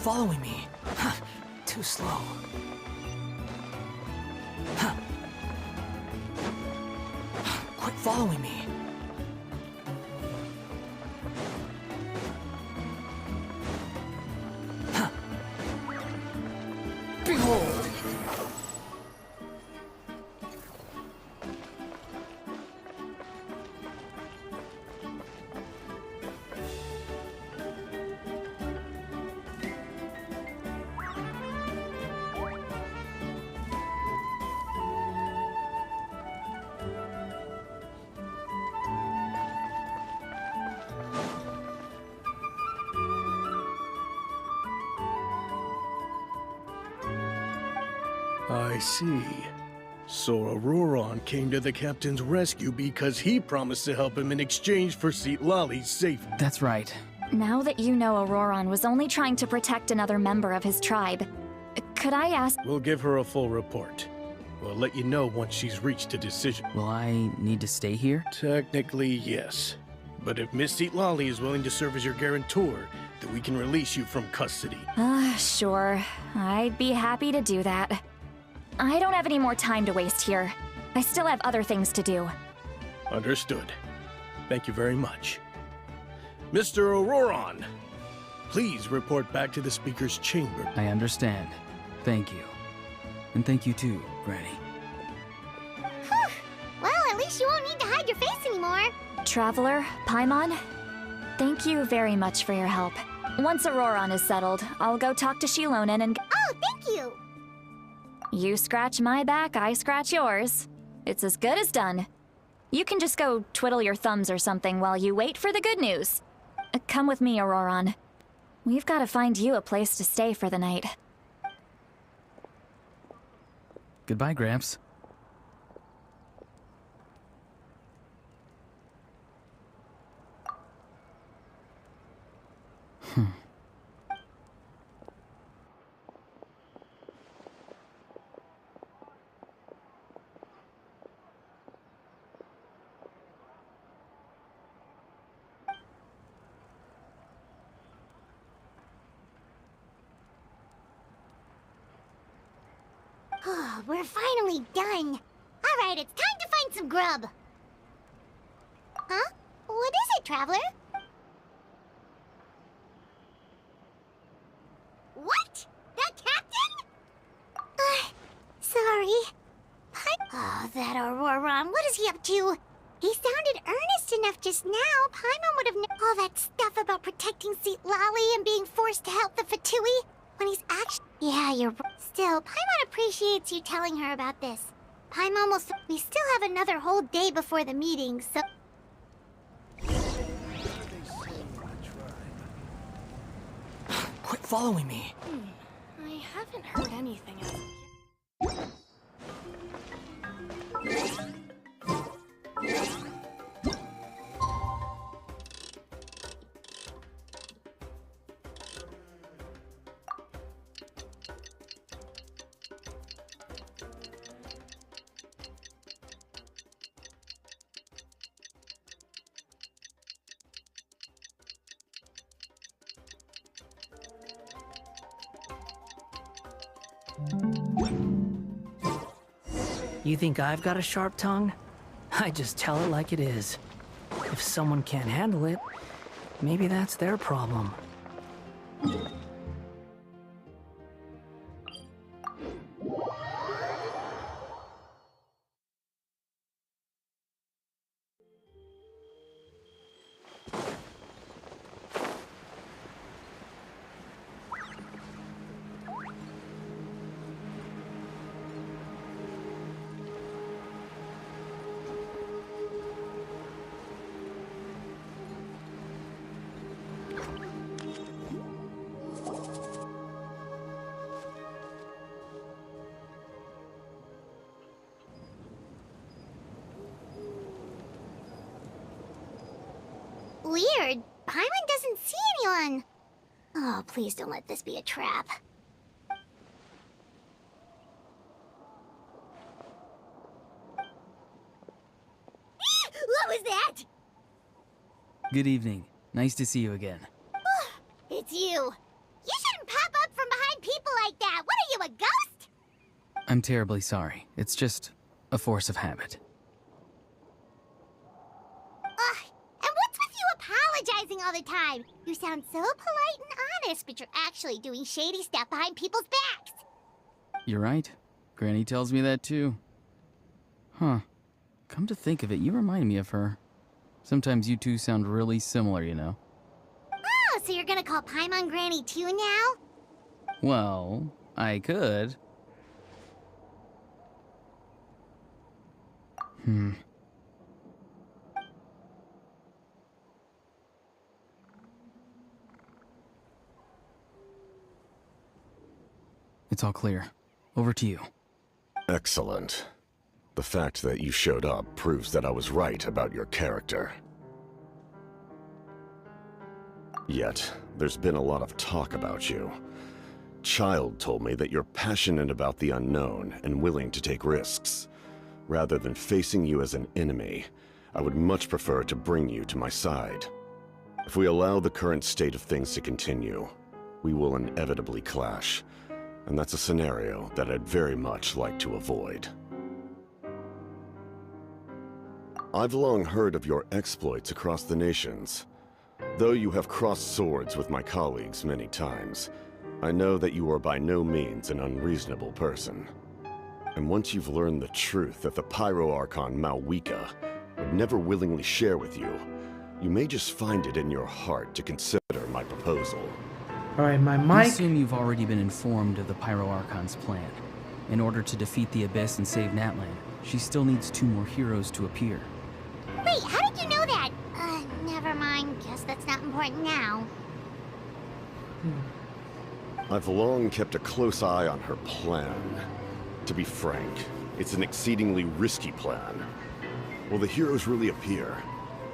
following me. Huh. Too slow. Huh. Quit following me. Huh. Behold! I see. So Auroron came to the captain's rescue because he promised to help him in exchange for Lali's safety. That's right. Now that you know Auroron was only trying to protect another member of his tribe, could I ask— We'll give her a full report. We'll let you know once she's reached a decision. Will I need to stay here? Technically, yes. But if Miss Lali is willing to serve as your guarantor, then we can release you from custody. Sure. I'd be happy to do that. I don't have any more time to waste here. I still have other things to do. Understood. Thank you very much. Mr. Auroron, please report back to the Speaker's chamber. I understand. Thank you. And thank you too, Granny. Whew. Well, at least you won't need to hide your face anymore. Traveler, Paimon, thank you very much for your help. Once Auroron is settled, I'll go talk to Shilonen and— Oh, thank you! You scratch my back, I scratch yours. It's as good as done. You can just go twiddle your thumbs or something while you wait for the good news. Come with me, Auroron. We've got to find you a place to stay for the night. Goodbye, Gramps. Oh, we're finally done. All right, it's time to find some grub. Huh? What is it, Traveler? What? That captain? Sorry. Oh, that Auroron, what is he up to? He sounded earnest enough just now. Paimon would have known all that stuff about protecting Lali and being forced to help the Fatui when he's actually— Yeah, you're right. Still, Paimon appreciates you telling her about this. Paimon will— We still have another whole day before the meeting, so— Quit following me. I haven't heard anything as of yet. You think I've got a sharp tongue? I just tell it like it is. If someone can't handle it, maybe that's their problem. Weird. Paimon doesn't see anyone. Oh, please don't let this be a trap. What was that? Good evening. Nice to see you again. It's you. You shouldn't ever pop up from behind people like that? What are you, a ghost? I'm terribly sorry. It's just a force of habit. Ugh, and what's with you apologizing all the time? You sound so polite and honest, but you're actually doing shady stuff behind people's backs. You're right. Granny tells me that too. Huh. Come to think of it, you remind me of her. Sometimes you two sound really similar, you know. Oh, so you're gonna call Paimon Granny too now? Well, I could. It's all clear. Over to you. Excellent. The fact that you showed up proves that I was right about your character. Yet, there's been a lot of talk about you. Child told me that you're passionate about the unknown and willing to take risks. Rather than facing you as an enemy, I would much prefer to bring you to my side. If we allow the current state of things to continue, we will inevitably clash, and that's a scenario that I'd very much like to avoid. I've long heard of your exploits across the nations. Though you have crossed swords with my colleagues many times, I know that you are by no means an unreasonable person. And once you've learned the truth that the Pyro Archon Malwika would never willingly share with you, you may just find it in your heart to consider my proposal. Alright, my I mic. assume you've already been informed of the Pyro Archon's plan. In order to defeat the Abyss and save Natlan, she still needs 2 more heroes to appear. Wait, how did you know that? Never mind. Guess that's not important now. I've long kept a close eye on her plan. To be frank, it's an exceedingly risky plan. Will the heroes really appear?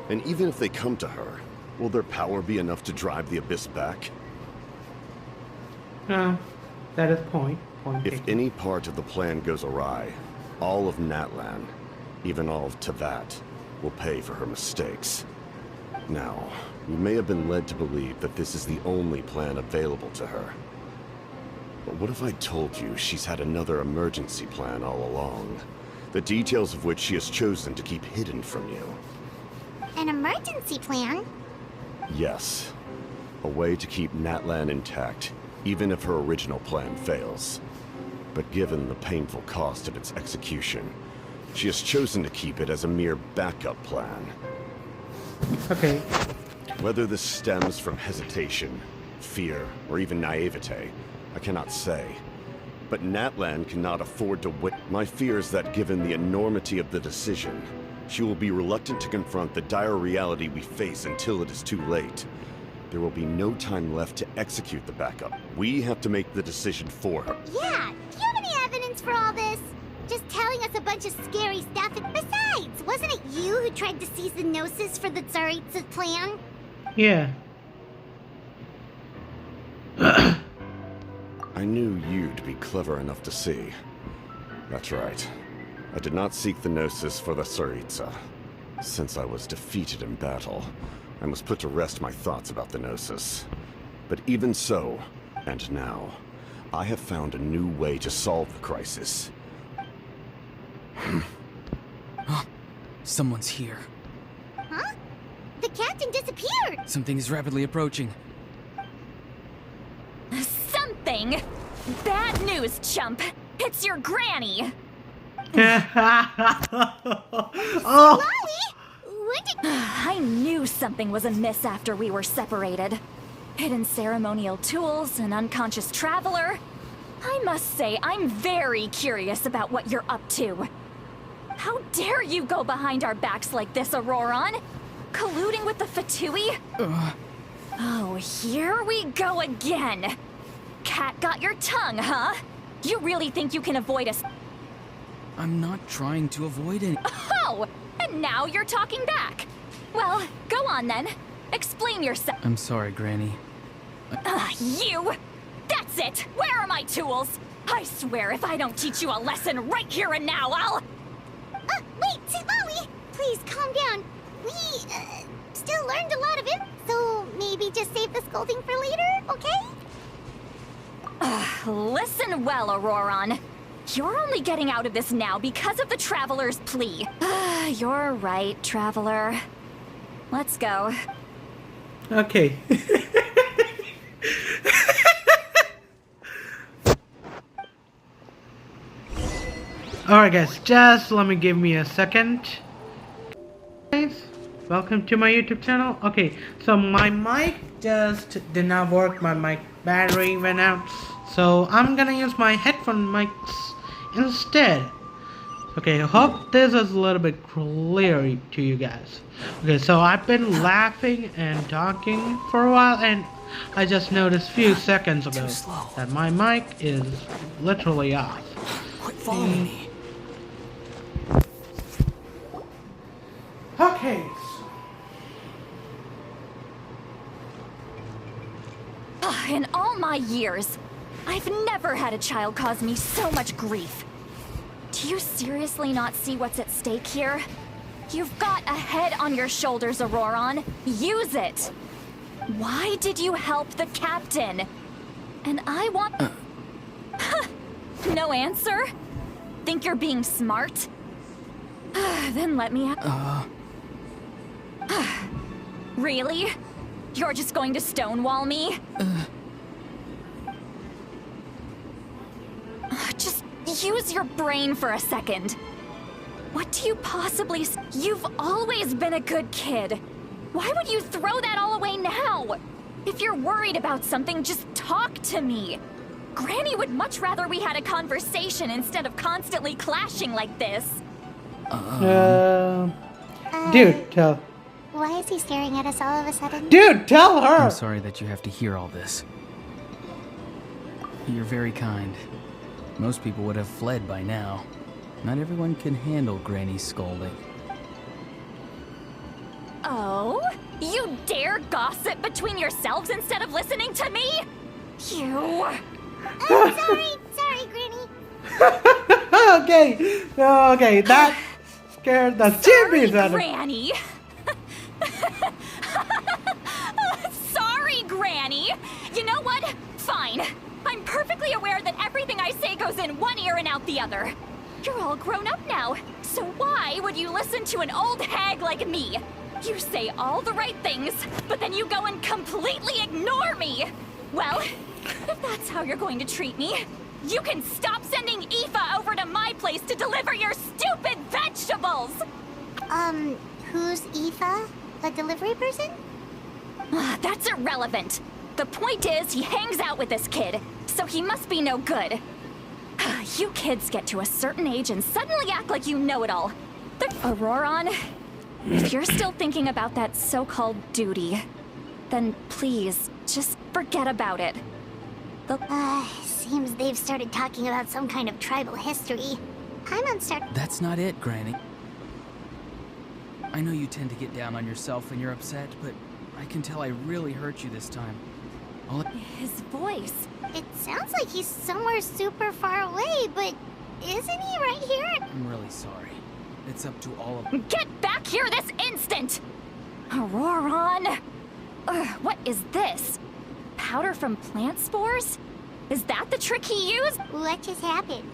And even if they come to her, will their power be enough to drive the Abyss back? That is point. Point If taken. any part of the plan goes awry, all of Natlan, even all of Teyvat, will pay for her mistakes. Now, we may have been led to believe that this is the only plan available to her. But what if I told you she's had another emergency plan all along, the details of which she has chosen to keep hidden from you? An emergency plan? Yes. A way to keep Natlan intact, even if her original plan fails. But given the painful cost of its execution, she has chosen to keep it as a mere backup plan. Okay. Whether this stems from hesitation, fear, or even naivete, I cannot say. But Natlan cannot afford to wit. My fear is that given the enormity of the decision, she will be reluctant to confront the dire reality we face until it is too late. There will be no time left to execute the backup. We have to make the decision for her. Yeah, do you have any evidence for all this? Just telling us a bunch of scary stuff. And besides, wasn't it you who tried to seize the Gnosis for the Tsaritsa's plan? Yeah. I knew you'd be clever enough to see. That's right. I did not seek the Gnosis for the Tsaritsa. Since I was defeated in battle, I must put to rest my thoughts about the Gnosis. But even so, and now, I have found a new way to solve the crisis. Someone's here. Huh? The captain disappeared! Something is rapidly approaching. Something? Bad news, chump. It's your granny. Oh! Lolly? When did... I knew something was amiss after we were separated. Hidden ceremonial tools, an unconscious traveler. I must say, I'm very curious about what you're up to. How dare you go behind our backs like this, Auroron? Colluding with the Fatui? Oh, here we go again. Cat got your tongue, huh? You really think you can avoid us? I'm not trying to avoid any. Oh! And now you're talking back. Well, go on then. Explain yourself. I'm sorry, Granny. You! That's it! Where are my tools? I swear if I don't teach you a lesson right here and now, I'll... wait, Lolly! Please, calm down. We, still learned a lot of it, so maybe just save the scolding for later, okay? Listen well, Auroron. You're only getting out of this now because of the Traveler's plea. You're right, Traveler. Let's go. Okay. Alright guys, just let me give me a second. Guys, welcome to my YouTube channel. Okay, so my mic just did not work. My mic battery went out. So I'm gonna use my headphone mics instead. Okay, hope this is a little bit clear to you guys. Okay, so I've been laughing and talking for a while, and I just noticed a few seconds ago that my mic is literally off. Quit following me. Okay. In all my years, I've never had a child cause me so much grief. Do you seriously not see what's at stake here? You've got a head on your shoulders, Auroron. Use it! Why did you help the captain? And I want... No answer? Think you're being smart? Then let me... Really? You're just going to stonewall me? Just use your brain for a second. What do you possibly... You've always been a good kid. Why would you throw that all away now? If you're worried about something, just talk to me. Granny would much rather we had a conversation instead of constantly clashing like this. Dude, tell. Why is he staring at us all of a sudden? Dude, tell her! I'm sorry that you have to hear all this. You're very kind. Most people would have fled by now. Not everyone can handle Granny's scolding. Oh? You dare gossip between yourselves instead of listening to me? You... Sorry, Granny. Okay, that scared the jimmies out of me. Granny. Sorry, Granny. You know what? Fine. I'm perfectly aware that everything I say goes in one ear and out the other. You're all grown up now, so why would you listen to an old hag like me? You say all the right things, but then you go and completely ignore me. Well, if that's how you're going to treat me, you can stop sending Aoife over to my place to deliver your stupid vegetables! Who's Aoife? A delivery person? That's irrelevant. The point is, he hangs out with this kid, so he must be no good. You kids get to a certain age and suddenly act like you know it all. Auroron, if you're still thinking about that so-called duty, then please, just forget about it. Seems they've started talking about some kind of tribal history. That's not it, Granny. I know you tend to get down on yourself when you're upset, but I can tell I really hurt you this time. His voice. It sounds like he's somewhere super far away, but isn't he right here? I'm really sorry. It's up to all of... Get back here this instant! Auroron! What is this? Powder from plant spores? Is that the trick he used? What just happened?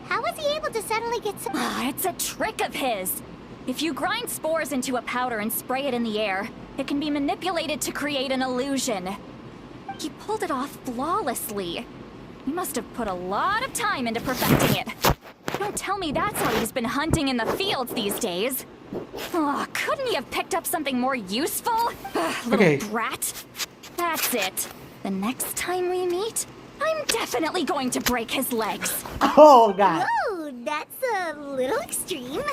How was he able to suddenly get some... It's a trick of his. If you grind spores into a powder and spray it in the air, it can be manipulated to create an illusion. He pulled it off flawlessly. He must have put a lot of time into perfecting it. Don't tell me that's how he's been hunting in the fields these days. Oh, couldn't he have picked up something more useful? Little brat. That's it. The next time we meet, I'm definitely going to break his legs. Oh, God. Whoa, that's a little extreme.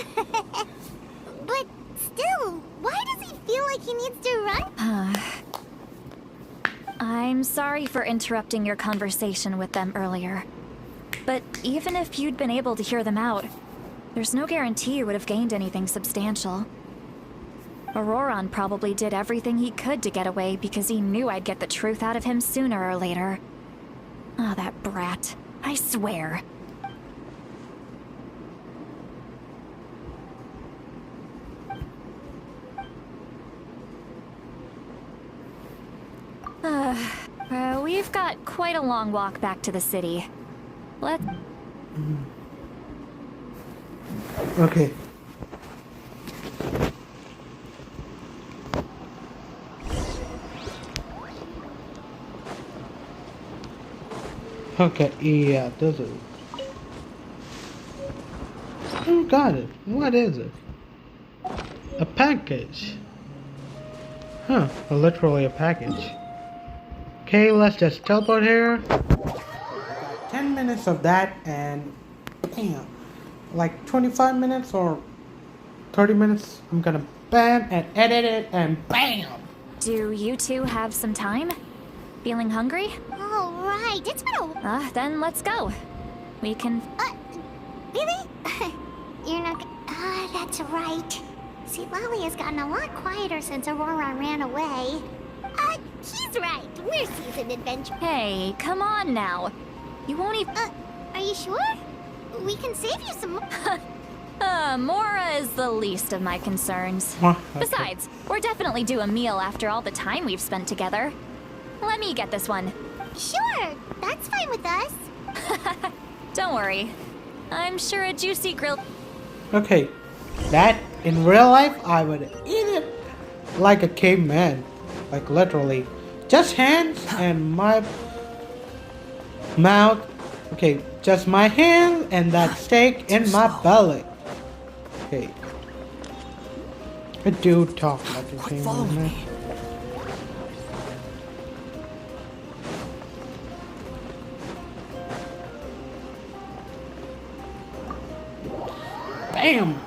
But still, why does he feel like he needs to run? I'm sorry for interrupting your conversation with them earlier. But even if you'd been able to hear them out, there's no guarantee you would have gained anything substantial. Auroron probably did everything he could to get away because he knew I'd get the truth out of him sooner or later. Ah, that brat. I swear. We've got got quite a long walk back to the city. Let's... Okay. Okay, yeah, this is... Oh, got it. What is it? A package. Huh, literally a package. Okay, let's just teleport here. Got 10 minutes of that and... Bam. Like 25 minutes or 30 minutes, I'm gonna bam and edit it and BAM! Do you two have some time? Feeling hungry? All right, it's been a... Then let's go. We can... Really? You're not... that's right. See, Lolly has gotten a lot quieter since Aurora ran away. He's right. We're seasoned adventurers. Hey, come on now. You won't even... Are you sure? We can save you some more. Mora is the least of my concerns. Okay. Besides, we're definitely due a meal after all the time we've spent together. Let me get this one. Sure, that's fine with us. Don't worry. I'm sure a juicy grill... Okay, that in real life I would eat it like a caveman, like literally, just hands and my mouth. Okay, just my hand and that steak in my belly. Okay, I do talk like a Quit following caveman. me. Bam!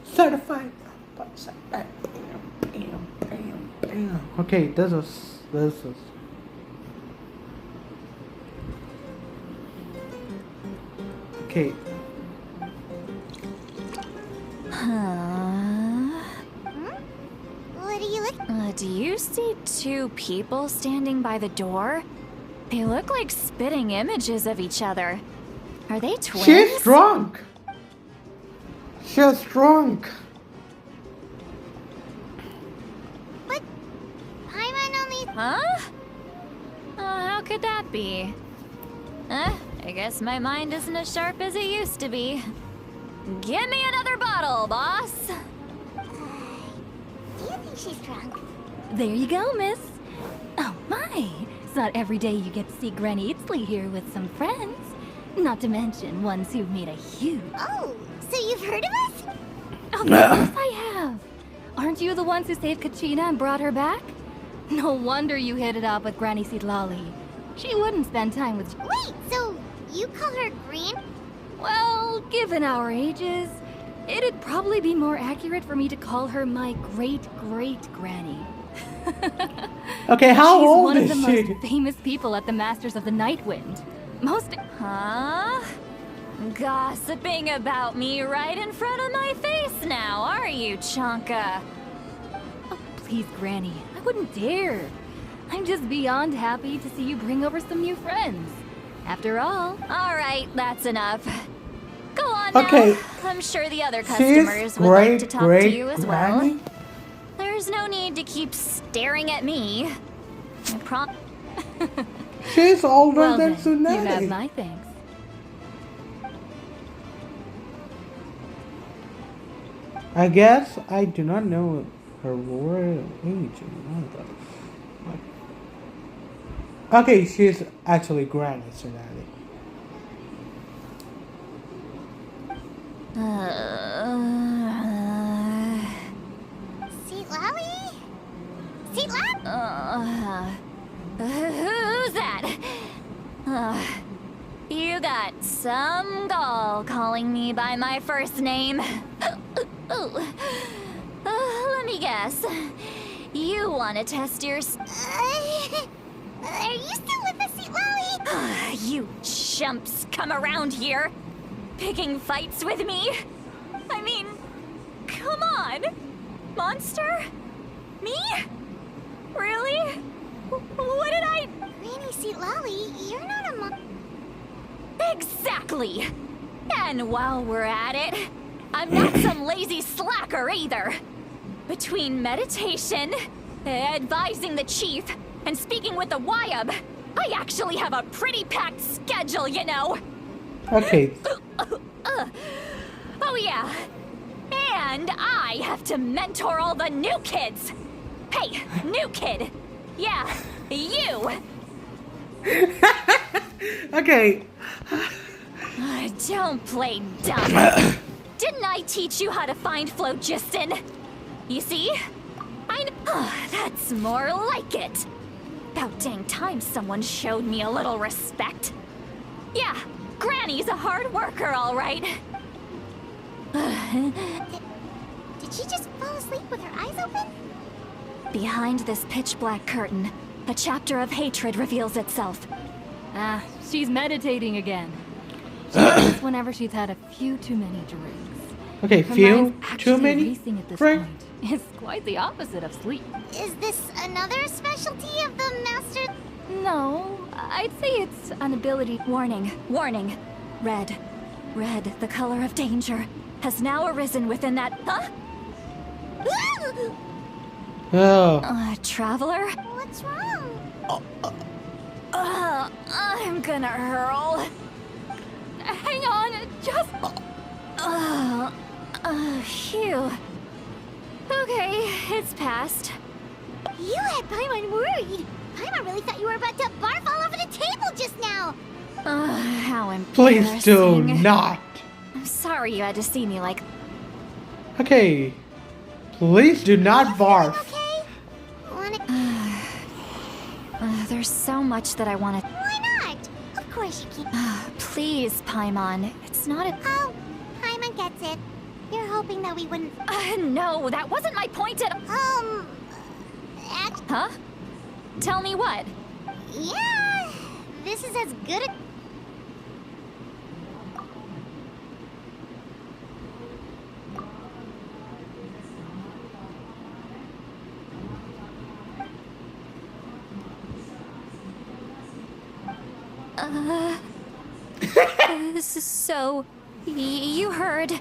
Certified. Bam, bam, bam, bam. Okay, this is. Okay. What do you look... Do you see two people standing by the door? They look like spitting images of each other. Are they twins? She's drunk. She's drunk. What? Paimon only... Huh? How could that be? I guess my mind isn't as sharp as it used to be. Give me another bottle, boss! Do you think she's drunk? There you go, miss. Oh my, it's not every day you get to see Granny Itzley here with some friends. Not to mention ones who've made a huge... Oh, so you've heard of us? Of course I have. Aren't you the ones who saved Kachina and brought her back? No wonder you hit it off with Granny Sidlali. She wouldn't spend time with... Wait, so you call her Green? Well, given our ages, it'd probably be more accurate for me to call her my great-great-granny. Okay, how She's old one of is the she? most famous people at the Masters of the Night Wind. Most... Huh? Gossiping about me right in front of my face now, are you, Chonka? Oh, please, Granny. I wouldn't dare. I'm just beyond happy to see you bring over some new friends. After all... All right, that's enough. Go on Okay. now. I'm sure the other She's customers would like to talk to you as well. granny? There's no need to keep staring at me. I She's older Well than then, you have Tsunade. my thanks. I guess I do not know her real age. Okay, she's actually Granny Tsunade. See Lolly? See Lolly? Who's that? You got some gall calling me by my first name. Let me guess. You want to test your... Are you still with us, See Lolly? You chumps come around here, picking fights with me? I mean, come on. Monster? Me? Really? What did I... Granny See Lolly, you're not a mom. Exactly! And while we're at it, I'm not some lazy slacker either. Between meditation, advising the chief, and speaking with the Wyab, I actually have a pretty packed schedule, you know. Okay. Oh yeah. And I have to mentor all the new kids. Hey, new kid. Yeah, you. Okay. Don't play dumb. Didn't I teach you how to find phlogiston? You see? That's more like it. About dang time someone showed me a little respect. Yeah, Granny's a hard worker, all right. Did she just fall asleep with her eyes open? Behind this pitch-black curtain, a chapter of hatred reveals itself. Ah, she's meditating again. She does this whenever she's had a few too many drinks. Okay, Her few mind's too actually many. racing at this Right. point. It's quite the opposite of sleep. Is this another specialty of the master? No, I'd say it's an ability. Warning, warning. Red, the color of danger, has now arisen within that. Huh? Oh. Traveler? What's wrong? I'm gonna hurl. Hang on, just. Phew. Okay, it's passed. You had Paimon worried. Paimon really thought you were about to barf all over the table just now. How Please do embarrassing. not. I'm sorry you had to see me like. Okay. Please do not barf. Okay? Wanna... There's so much that I want to. Why not? Of course you keep... Please, Paimon. It's not a. Oh, Paimon gets it. You're hoping that we wouldn't... No, that wasn't my point at. Huh? Tell me what? Yeah, this is as good a... So, you heard.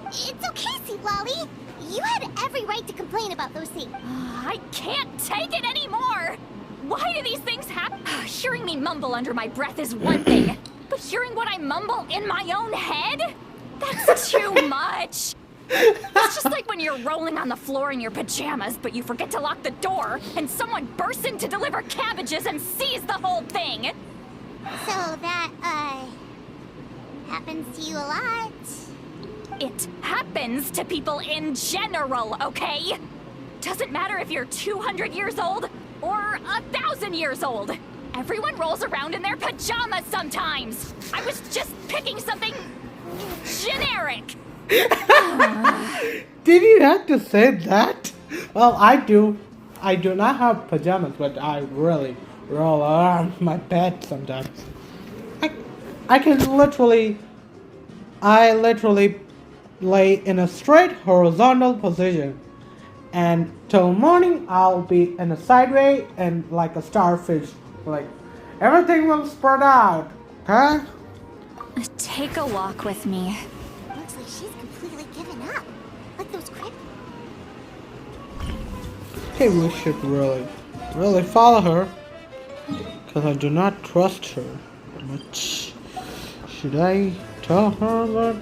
It's okay, Sweet Lolly. You had every right to complain about those things. I can't take it anymore! Why do these things happen? Hearing me mumble under my breath is one thing, but hearing what I mumble in my own head? That's too much! It's just like when you're rolling on the floor in your pajamas, but you forget to lock the door, and someone bursts in to deliver cabbages and sees the whole thing! So that, happens to you a lot. It happens to people in general, okay? Doesn't matter if you're 200 years old or 1,000 years old. Everyone rolls around in their pajamas sometimes. I was just picking something generic. Did you have to say that? Well, I do. I do not have pajamas, but I really roll around my bed sometimes. I literally lay in a straight horizontal position, and till morning I'll be in a sideways and like a starfish, like everything will spread out, huh? Take a walk with me. Looks like she's completely given up. Like those crypt... Okay, we should really follow her, because I do not trust her much. Should I tell her that?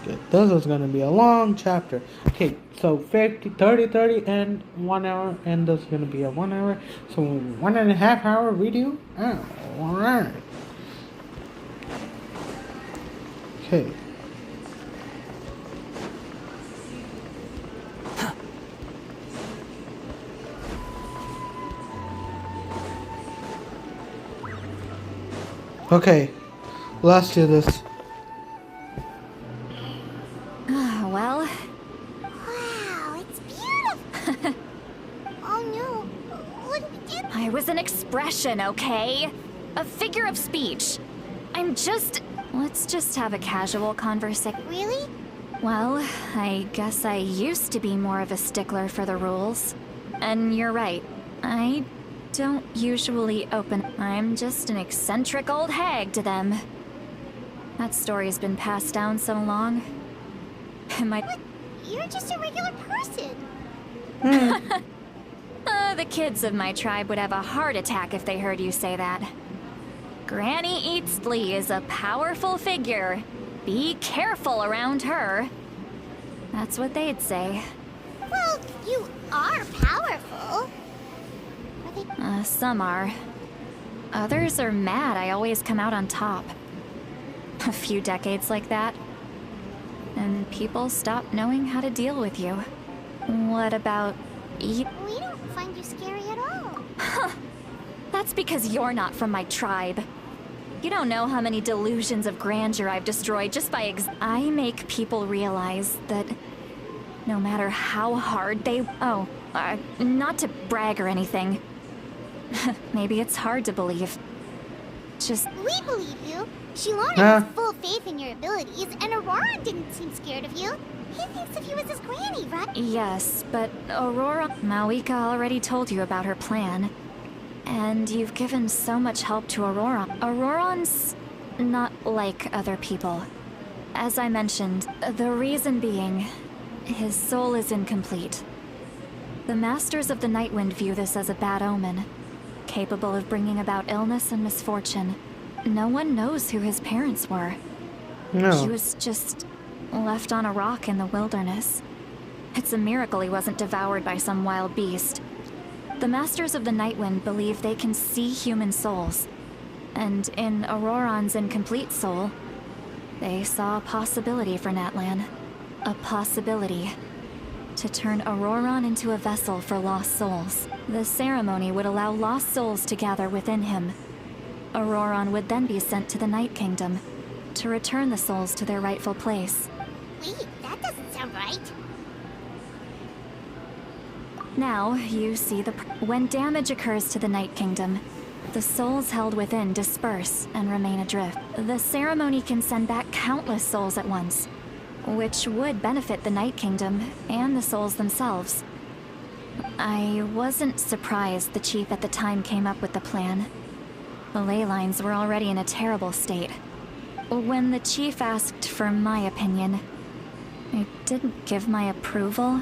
Okay, this is gonna be a long chapter. Okay, so 30 and 1 hour, and this is gonna be a 1 hour, so 1.5 hour video. Oh, alright. Okay. Okay, let's do this. Well, Wow, it's beautiful. Oh no, what did we do? I was an expression, okay? A figure of speech. Let's just have a casual conversation. Really? Well, I guess I used to be more of a stickler for the rules. And you're right, I don't usually open. I'm just an eccentric old hag to them. That story's been passed down so long. You're just a regular person. The kids of my tribe would have a heart attack if they heard you say that. Granny Eatsley is a powerful figure. Be careful around her. That's what they'd say. Well, you are powerful. Are they? Some are. Others are mad I always come out on top. A few decades like that, and people stop knowing how to deal with you. What about you? We don't find you scary at all. That's because you're not from my tribe. You don't know how many delusions of grandeur I've destroyed just by I make people realize that no matter how hard they... not to brag or anything. Maybe it's hard to believe. Just... We believe you. Shilona has full faith in your abilities, and Aurora didn't seem scared of you. He thinks of you as his granny, right? Yes, but Aurora... Mawika already told you about her plan. And you've given so much help to Aurora. Auroron's not like other people. As I mentioned, the reason being, his soul is incomplete. The Masters of the Nightwind view this as a bad omen, capable of bringing about illness and misfortune. No one knows who his parents were. No. He was just left on a rock in the wilderness. It's a miracle he wasn't devoured by some wild beast. The Masters of the Nightwind believe they can see human souls, and in Auroron's incomplete soul, they saw a possibility for Natlan. A possibility to turn Auroron into a vessel for lost souls. The ceremony would allow lost souls to gather within him. Auroron would then be sent to the Night Kingdom to return the souls to their rightful place. Wait, that doesn't sound right. Now, you see when damage occurs to the Night Kingdom, the souls held within disperse and remain adrift. The ceremony can send back countless souls at once, which would benefit the Night Kingdom and the souls themselves. I wasn't surprised the chief at the time came up with the plan. The ley lines were already in a terrible state. When the chief asked for my opinion, I didn't give my approval,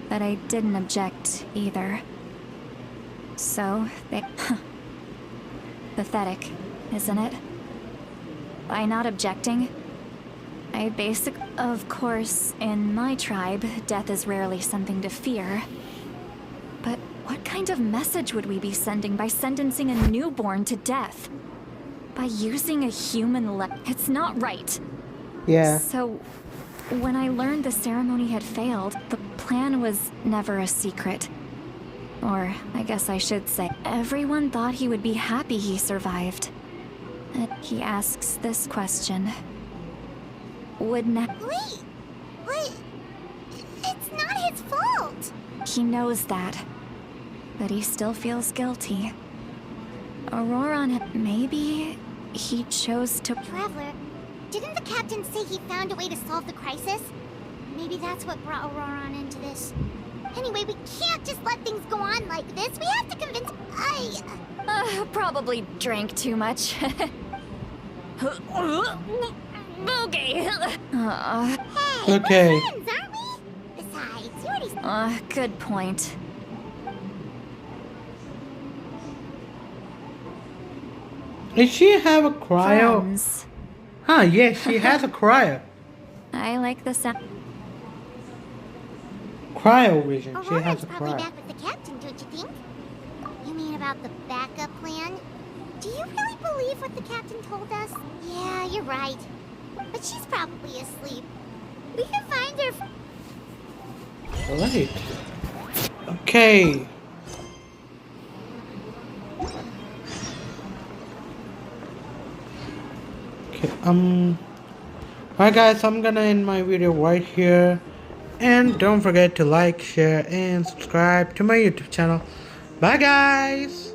but I didn't object either. So, they... Pathetic, isn't it? By not objecting, Of course, in my tribe, death is rarely something to fear. But what kind of message would we be sending by sentencing a newborn to death? By using a human It's not right. Yeah. So, when I learned the ceremony had failed, the plan was never a secret. Or, I guess I should say, everyone thought he would be happy he survived. He asks this question. Wait, what? It's not his fault. He knows that, but he still feels guilty. Auroron, maybe he chose to... Traveler, didn't the captain say he found a way to solve the crisis? Maybe that's what brought Auroron into this. Anyway, we can't just let things go on like this. We have to convince... Probably drank too much. Okay. Hey, Okay. we're friends, aren't we? Besides, you already... Good point. Does she have a cryo? Friends. Huh, yes, she has a cryo. I like the sound. Cryo vision. She Aurora's has a probably cryo. back with the captain, don't you think? You mean about the backup plan? Do you really believe what the captain told us? Yeah, you're right. But she's probably asleep. We can find her. Right. Okay. Okay, alright guys, I'm gonna end my video right here. And don't forget to like, share, and subscribe to my YouTube channel. Bye guys!